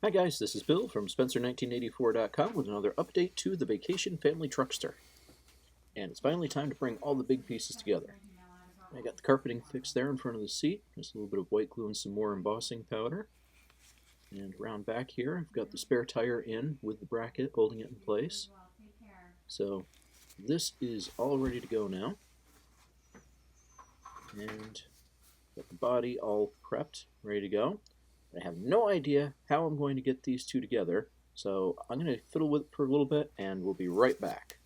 Hi guys, this is Bill from Spencer1984.com with another update to the Vacation Family Truckster. And it's finally time to bring all the big pieces together. I got the carpeting fixed there in front of the seat, just a little bit of white glue and some more embossing powder. And around back here, I've got the spare tire in with the bracket holding it in place. So this is all ready to go now. And got the body all prepped, ready to go. I have no idea how I'm going to get these two together, so I'm going to fiddle with it for a little bit and we'll be right back.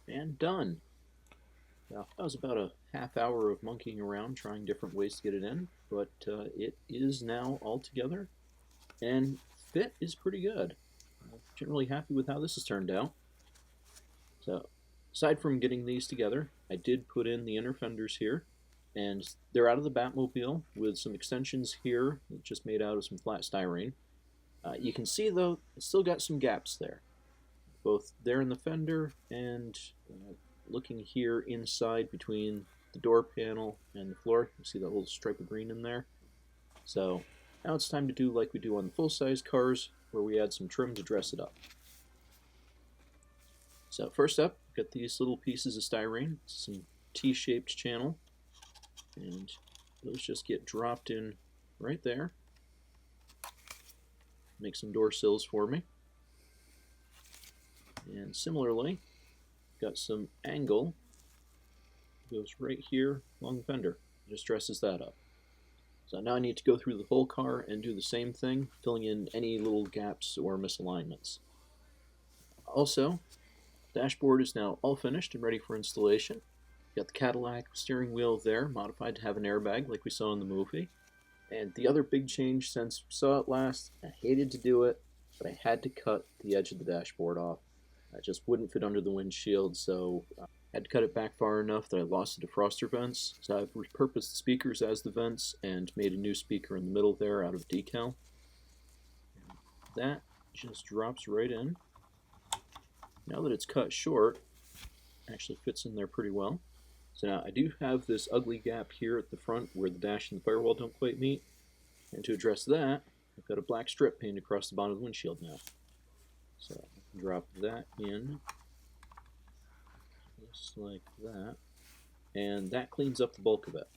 And done. Now, that was about a half hour of monkeying around trying different ways to get it in, but it is now all together, and fit is pretty good. I'm generally happy with how this has turned out. So, aside from getting these together, I did put in the inner fenders here, and they're out of the Batmobile with some extensions here just made out of some flat styrene. You can see though, it's still got some gaps there, both there in the fender and looking here inside between the door panel and the floor. You see that little stripe of green in there. So now it's time to do like we do on the full-size cars, where we add some trim to dress it up. So first up, got these little pieces of styrene, some T-shaped channel, and those just get dropped in right there. Make some door sills for me. And similarly, got some angle, goes right here along the fender, just dresses that up. So now I need to go through the whole car and do the same thing, filling in any little gaps or misalignments. Also, the dashboard is now all finished and ready for installation. Got the Cadillac steering wheel there, modified to have an airbag like we saw in the movie. And the other big change since we saw it last, I hated to do it, but I had to cut the edge of the dashboard off. It just wouldn't fit under the windshield, so I had to cut it back far enough that I lost the defroster vents. So I've repurposed the speakers as the vents and made a new speaker in the middle there out of decal. That just drops right in. Now that it's cut short, it actually fits in there pretty well. So now I do have this ugly gap here at the front where the dash and the firewall don't quite meet. And to address that, I've got a black strip painted across the bottom of the windshield now. So I can drop that in, just like that. And that cleans up the bulk of it.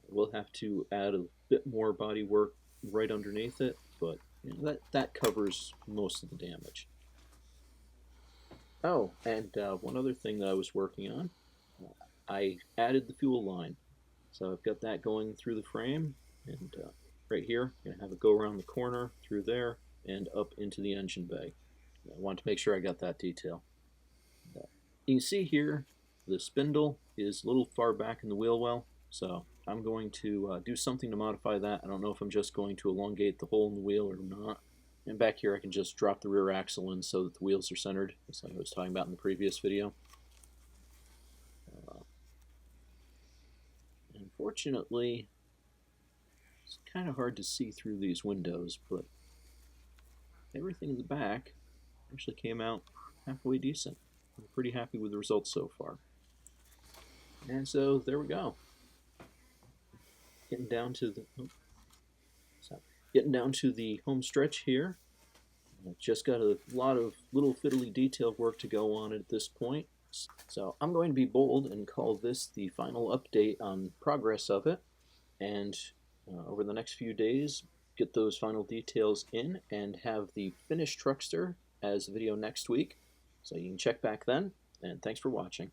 We'll have to add a bit more body work right underneath it, but you know, that covers most of the damage. Oh, and one other thing that I was working on, I added the fuel line. So I've got that going through the frame, and right here, I'm going to have it go around the corner, through there, and up into the engine bay. I wanted to make sure I got that detail. You can see here, the spindle is a little far back in the wheel well, so I'm going to do something to modify that. I don't know if I'm just going to elongate the hole in the wheel or not. And back here I can just drop the rear axle in so that the wheels are centered, just like I was talking about in the previous video. Unfortunately, it's kind of hard to see through these windows, but everything in the back actually came out halfway decent. I'm pretty happy with the results so far. And so there we go. Getting down to the home stretch here. I've just got a lot of little fiddly detail work to go on at this point. So I'm going to be bold and call this the final update on progress of it. And over the next few days, get those final details in and have the finished Truckster as a video next week. So you can check back then, and thanks for watching.